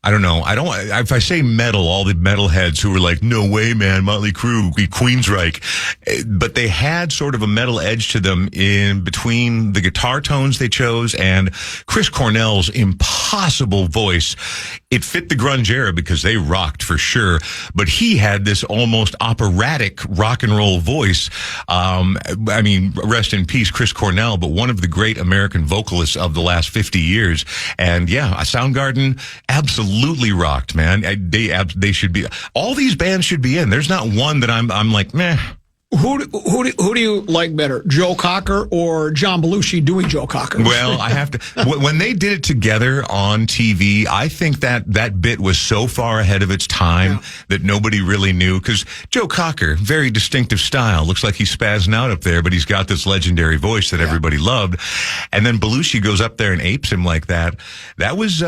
I don't know. If I say metal, all the metalheads who were like, no way, man, Motley Crue, Queensryche. But they had sort of a metal edge to them in between the guitar tones they chose and Chris Cornell's impossible voice. It fit the grunge era because they rocked for sure. But he had this almost operatic rock and roll voice. I mean, rest in peace, Chris Cornell, but one of the great American vocalists of the last 50 years. And yeah, Soundgarden absolutely rocked, man. They should be. All these bands should be in. There's not one that I'm like, meh. Who do you like better, Joe Cocker or John Belushi doing Joe Cocker? Well, I have to. When they did it together on TV, I think that bit was so far ahead of its time that nobody really knew. Because Joe Cocker, very distinctive style, looks like he's spazzing out up there, but he's got this legendary voice that everybody loved. And then Belushi goes up there and apes him like that. That was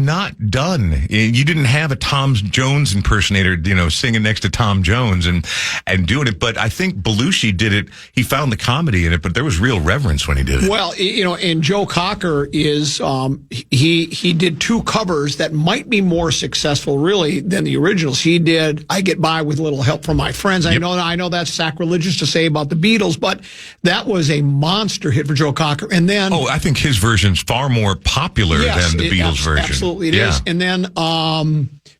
not done. You didn't have a Tom Jones impersonator, singing next to Tom Jones and doing it. But I think Belushi did it. He found the comedy in it, but there was real reverence when he did it. Well, and Joe Cocker is he did two covers that might be more successful, really, than the originals. He did "I Get By with a Little Help from My Friends." I know that's sacrilegious to say about the Beatles, but that was a monster hit for Joe Cocker. And then, I think his version's far more popular than the Beatles version. Absolutely, it is. And then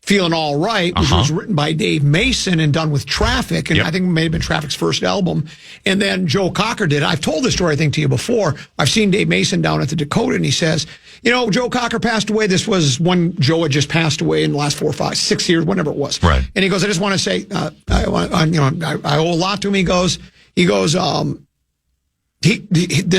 "Feeling All Right," which was written by Dave Mason and done with Traffic, and I think it may have been Traffic's first album. And then Joe Cocker did. I've told this story, I think, to you before. I've seen Dave Mason down at the Dakota, and he says, Joe Cocker passed away. This was when Joe had just passed away in the last 4, 5, 6 years, whenever it was. Right. And he goes, I just want to say, I owe a lot to him. He goes, this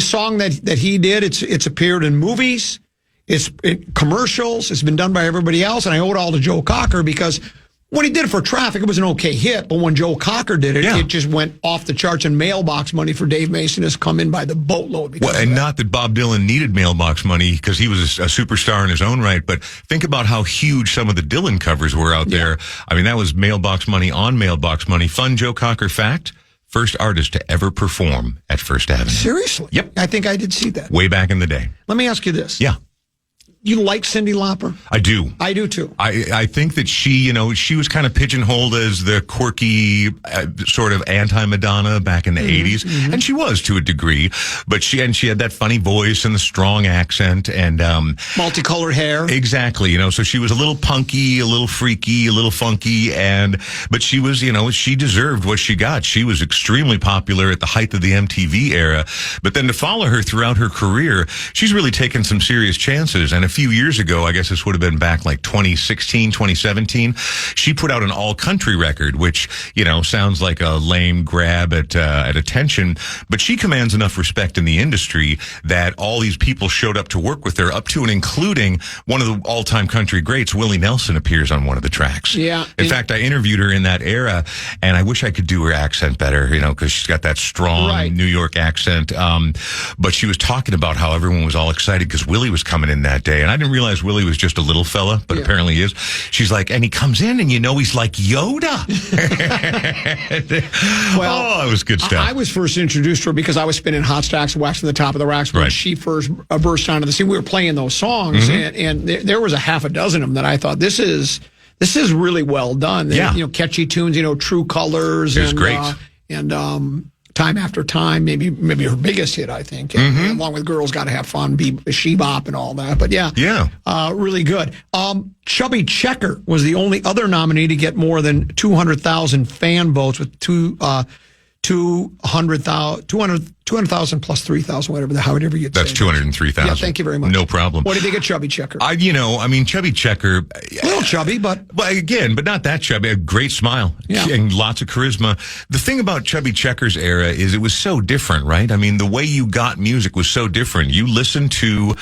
song that he did, it's appeared in movies. It's commercials. It's been done by everybody else. And I owe it all to Joe Cocker because when he did it for Traffic, it was an okay hit. But when Joe Cocker did it, it just went off the charts. And mailbox money for Dave Mason has come in by the boatload. Well, and not that Bob Dylan needed mailbox money because he was a superstar in his own right. But think about how huge some of the Dylan covers were out there. I mean, that was mailbox money on mailbox money. Fun Joe Cocker fact. First artist to ever perform at First Avenue. Seriously? Yep. I think I did see that. Way back in the day. Let me ask you this. Yeah. You like Cyndi Lauper? I do. I do too. I think that she was kind of pigeonholed as the quirky sort of anti-Madonna back in the 80s. And she was to a degree, but she had that funny voice and the strong accent and multicolored hair. Exactly. So she was a little punky, a little freaky, a little funky, but she was, she deserved what she got. She was extremely popular at the height of the MTV era. But then to follow her throughout her career, she's really taken some serious chances. And a few years ago, I guess this would have been back like 2016, 2017, she put out an all-country record, which, sounds like a lame grab at attention, but she commands enough respect in the industry that all these people showed up to work with her, up to and including one of the all-time country greats, Willie Nelson, appears on one of the tracks. Yeah. In fact, I interviewed her in that era, and I wish I could do her accent better, because she's got that strong New York accent. But she was talking about how everyone was all excited because Willie was coming in that day. And I didn't realize Willie was just a little fella, but apparently he is. She's like, and he comes in and he's like Yoda. Well, it was good stuff. I was first introduced to her because I was spinning hot stacks, waxing the top of the racks when she first burst onto the scene. We were playing those songs, and there was a half a dozen of them that I thought, this is really well done. Catchy tunes, True Colors. It was great. And Time After Time, maybe her biggest hit, I think. And along with Girls Gotta Have Fun, She Bop and all that. But really good. Chubby Checker was the only other nominee to get more than 200,000 fan votes with 200,000 plus 3,000, however you'd say. That's 203,000. Yeah, thank you very much. No problem. What do you think of Chubby Checker? Chubby Checker. A little chubby, but not that chubby. A great smile. Yeah. And lots of charisma. The thing about Chubby Checker's era is it was so different, right? I mean, the way you got music was so different. You listened to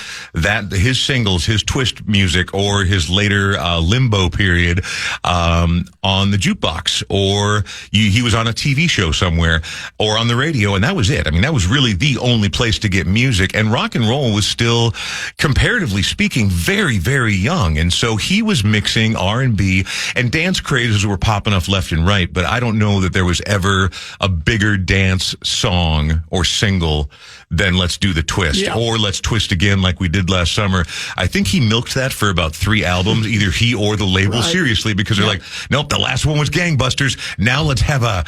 his singles, his twist music, or his later limbo period on the jukebox, or he was on a TV show somewhere, or on the radio, and that was it. I mean, that was really the only place to get music, and rock and roll was still, comparatively speaking, very, very young, and so he was mixing R&B, and dance crazes were popping up left and right, but I don't know that there was ever a bigger dance song or single than Let's Do the Twist, or Let's Twist Again like we did last summer. I think he milked that for about 3 albums, either he or the label, seriously, because they're like, nope, the last one was Gangbusters, now let's have a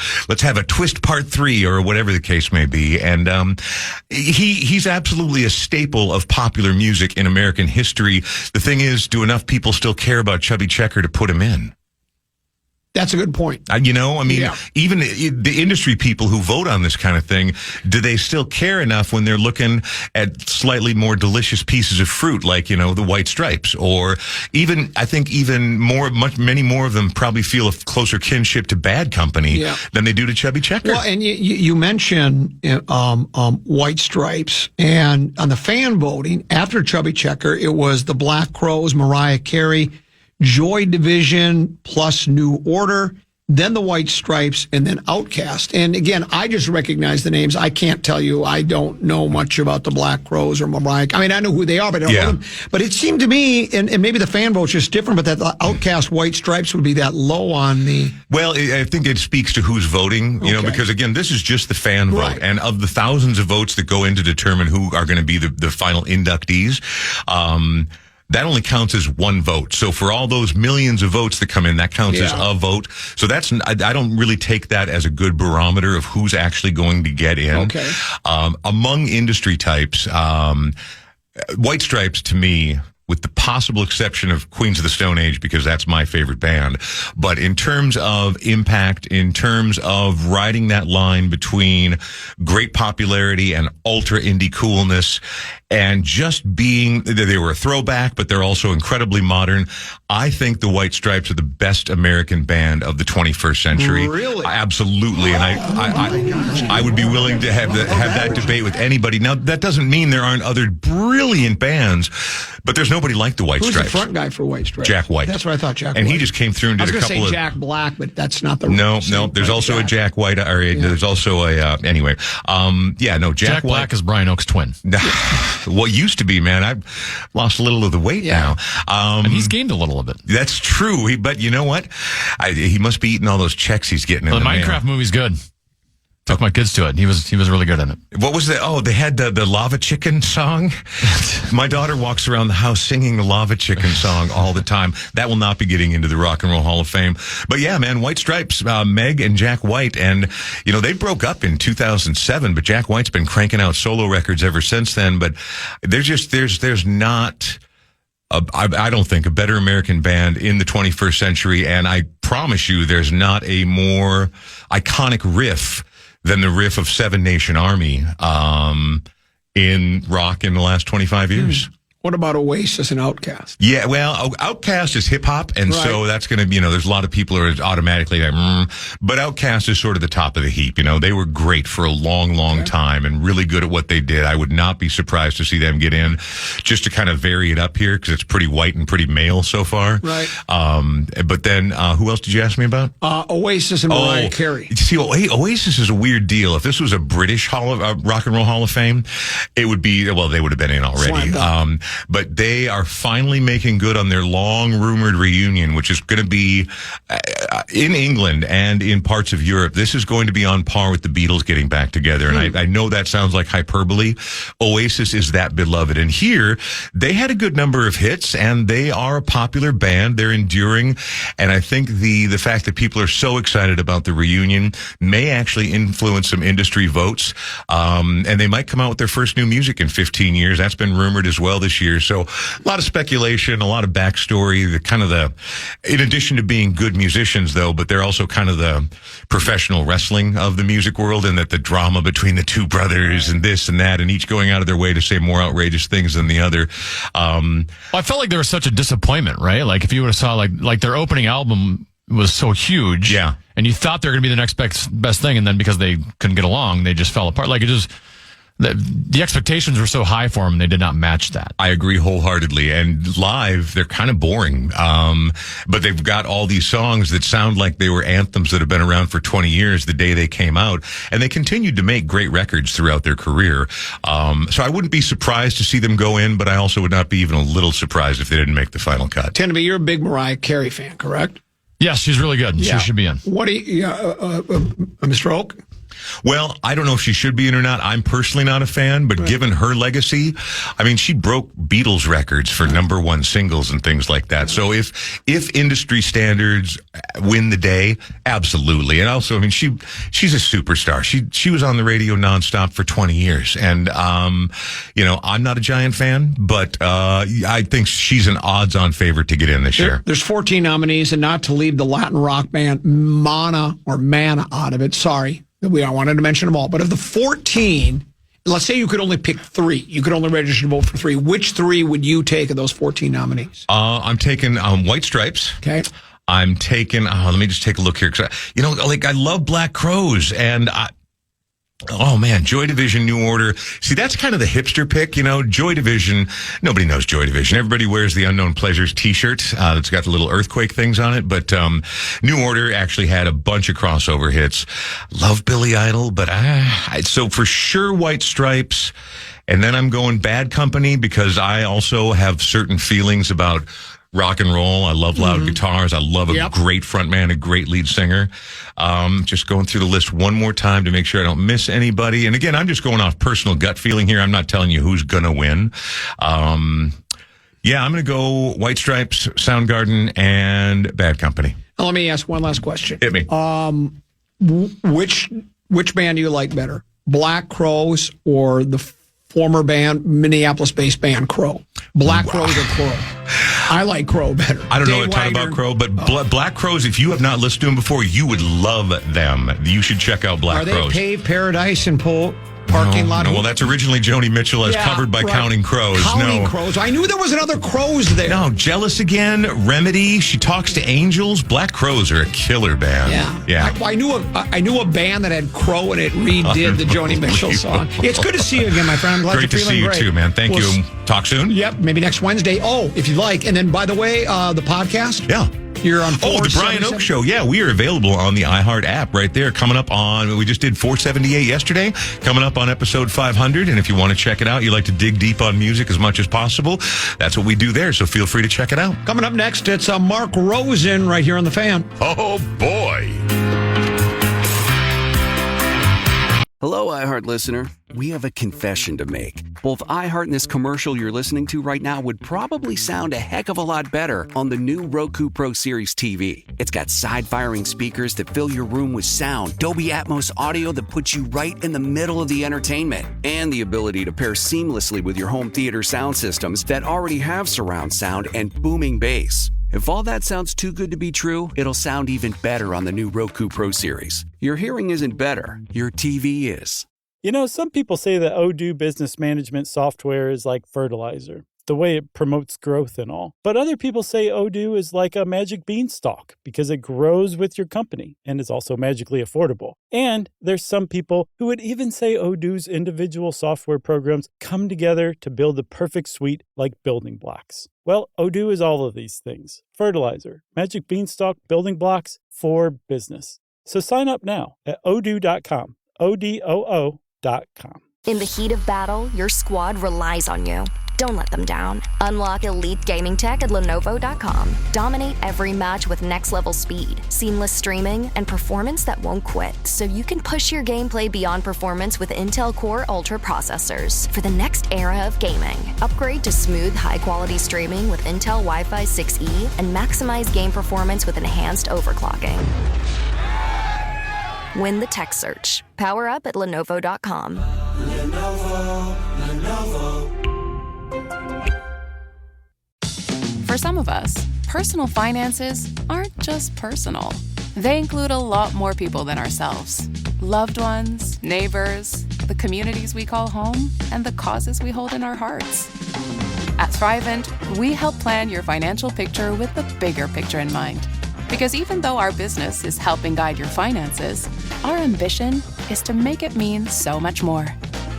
Twist Part 3, or whatever the case may be. And he's absolutely a staple of popular music in American history. The thing is, do enough people still care about Chubby Checker to put him in? That's a good point. Even the industry people who vote on this kind of thing, do they still care enough when they're looking at slightly more delicious pieces of fruit, like, the White Stripes? Or even, I think many more of them probably feel a closer kinship to Bad Company than they do to Chubby Checker. Well, and you mentioned White Stripes, and on the fan voting, after Chubby Checker, it was the Black Crowes, Mariah Carey, Joy Division plus New Order, then the White Stripes, and then Outkast. And again, I just recognize the names. I can't tell you. I don't know much about the Black Crowes or Mariah. I mean, I know who they are, but I don't know them. But it seemed to me, and maybe the fan vote's just different, but that the Outkast White Stripes would be that low on the... Well, I think it speaks to who's voting, because again, this is just the fan vote. And of the thousands of votes that go in to determine who are going to be the final inductees, that only counts as one vote. So for all those millions of votes that come in, that counts as a vote. So I don't really take that as a good barometer of who's actually going to get in. Okay. Among industry types, White Stripes, to me, with the possible exception of Queens of the Stone Age, because that's my favorite band. But in terms of impact, in terms of riding that line between great popularity and ultra indie coolness, and just being, they were a throwback, but they're also incredibly modern. I think the White Stripes are the best American band of the 21st century. Really? Absolutely. And I would be willing to have that debate with anybody. Now, that doesn't mean there aren't other brilliant bands, but there's nobody like the White Stripes. Who's the front guy for White Stripes? Jack White. That's what I thought, Jack White. And he just came through and did a couple of... I was going to say Jack Black, but that's not the... No. There's also a Jack White. There's also a... Anyway. Jack White. Black is Brian Oak's twin. What used to be, man. I've lost a little of the weight now. And he's gained a little of it. That's true. But you know what? He must be eating all those checks he's getting in the Minecraft movie's good. Took my kids to it. He was really good in it. What was that? Oh, they had the Lava Chicken song. My daughter walks around the house singing the Lava Chicken song all the time. That will not be getting into the Rock and Roll Hall of Fame. But yeah, man, White Stripes, Meg and Jack White. And, they broke up in 2007, but Jack White's been cranking out solo records ever since then. But there's not... I don't think a better American band in the 21st century. And I promise you, there's not a more iconic riff than the riff of Seven Nation Army in rock in the last 25 years. What about Oasis and Outkast? Yeah, well, Outkast is hip-hop, and so that's going to be, there's a lot of people who are automatically like, but Outkast is sort of the top of the heap. They were great for a long, long time and really good at what they did. I would not be surprised to see them get in, just to kind of vary it up here, because it's pretty white and pretty male so far. Right. But then, who else did you ask me about? Oasis and Mariah Carey. See, Oasis is a weird deal. If this was a British Rock and Roll Hall of Fame, it would be, well, they would have been in already. But they are finally making good on their long-rumored reunion, which is going to be in England and in parts of Europe. This is going to be on par with the Beatles getting back together. And I know that sounds like hyperbole. Oasis is that beloved. And here, they had a good number of hits, and they are a popular band. They're enduring. And I think the fact that people are so excited about the reunion may actually influence some industry votes. And they might come out with their first new music in 15 years. That's been rumored as well this year. So a lot of speculation, a lot of backstory, in addition to being good musicians, though, but they're also kind of the professional wrestling of the music world, and that the drama between the two brothers and this and that, and each going out of their way to say more outrageous things than the other. I felt like there was such a disappointment, right? Like if you would have saw like their opening album was so huge. Yeah. And you thought they were going to be the next best thing, and then because they couldn't get along, they just fell apart. Like it just... The expectations were so high for them, they did not match that. I agree wholeheartedly. And live, they're kind of boring. But they've got all these songs that sound like they were anthems that have been around for 20 years the day they came out. And they continued to make great records throughout their career. So I wouldn't be surprised to see them go in, but I also would not be even a little surprised if they didn't make the final cut. Tenneby, you're a big Mariah Carey fan, correct? Yes, she's really good. Yeah. She should be in. What do you, Mr. Oak? Well, I don't know if she should be in or not. I'm personally not a fan, but given her legacy, I mean, she broke Beatles records for number one singles and things like that. So if industry standards win the day, absolutely. And also, I mean, she's a superstar. She was on the radio nonstop for 20 years. And, I'm not a Giant fan, but I think she's an odds-on favorite to get in this year. There's 14 nominees, and not to leave the Latin rock band Mana out of it. Sorry. I wanted to mention them all. But of the 14, let's say you could only pick 3. You could only register to vote for 3. Which 3 would you take of those 14 nominees? I'm taking White Stripes. Okay. I'm taking, let me just take a look here. Cause I love Black Crowes, and oh man, Joy Division, New Order. See, that's kind of the hipster pick, Joy Division. Nobody knows Joy Division. Everybody wears the Unknown Pleasures t-shirt that's got the little earthquake things on it. But New Order actually had a bunch of crossover hits. Love Billy Idol, but so for sure White Stripes. And then I'm going Bad Company because I also have certain feelings about rock and roll. I love loud guitars. I love a great frontman, a great lead singer. Just going through the list one more time to make sure I don't miss anybody. And again, I'm just going off personal gut feeling here. I'm not telling you who's going to win. I'm going to go White Stripes, Soundgarden, and Bad Company. Now, let me ask one last question. Hit me. Which band do you like better? Black Crowes or the former band, Minneapolis-based band Crow? Black Crowes or Crow? I like Crow better. I don't know a ton about Crow, but Black Crowes, if you have not listened to them before, you would love them. You should check out Black Crowes. Are they Pave Paradise and parking lot? No, well, that's originally Joni Mitchell as covered by Counting Crows. Counting Crows. I knew there was another Crows there. No, Jealous Again, Remedy, She Talks to Angels. Black Crowes are a killer band. Yeah. I knew a band that had Crow and it redid the Joni Mitchell song. It's good to see you again, my friend. I'm glad great you're to feeling see you great. too, man. Thank you. Talk soon. Yep, maybe next Wednesday. Oh, if you like. And then, by the way, the podcast. Yeah. You're on the Brian Oak Show. Yeah, we are available on the iHeart app right there. Coming up on, we just did 478 yesterday. Coming up on episode 500. And if you want to check it out, you like to dig deep on music as much as possible, that's what we do there. So feel free to check it out. Coming up next, it's Mark Rosen right here on The Fan. Oh, boy. Hello, iHeart listener. We have a confession to make. Both iHeart and this commercial you're listening to right now would probably sound a heck of a lot better on the new Roku Pro Series TV. It's got side-firing speakers that fill your room with sound, Dolby Atmos audio that puts you right in the middle of the entertainment, and the ability to pair seamlessly with your home theater sound systems that already have surround sound and booming bass. If all that sounds too good to be true, it'll sound even better on the new Roku Pro Series. Your hearing isn't better, your TV is. Some people say that Odoo business management software is like fertilizer, the way it promotes growth and all. But other people say Odoo is like a magic beanstalk because it grows with your company and is also magically affordable. And there's some people who would even say Odoo's individual software programs come together to build the perfect suite like building blocks. Well, Odoo is all of these things. Fertilizer, magic beanstalk, building blocks for business. So sign up now at odoo.com, ODOO.com. In the heat of battle, your squad relies on you. Don't let them down. Unlock elite gaming tech at Lenovo.com. Dominate every match with next-level speed, seamless streaming, and performance that won't quit, so you can push your gameplay beyond performance with Intel Core Ultra processors. For the next era of gaming, upgrade to smooth, high-quality streaming with Intel Wi-Fi 6E and maximize game performance with enhanced overclocking. Win the tech search. Power up at Lenovo.com. For some of us, personal finances aren't just personal. They include a lot more people than ourselves. Loved ones, neighbors, the communities we call home, and the causes we hold in our hearts. At Thrivent, we help plan your financial picture with the bigger picture in mind. Because even though our business is helping guide your finances, our ambition is to make it mean so much more.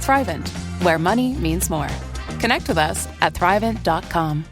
Thrivent, where money means more. Connect with us at Thrivent.com.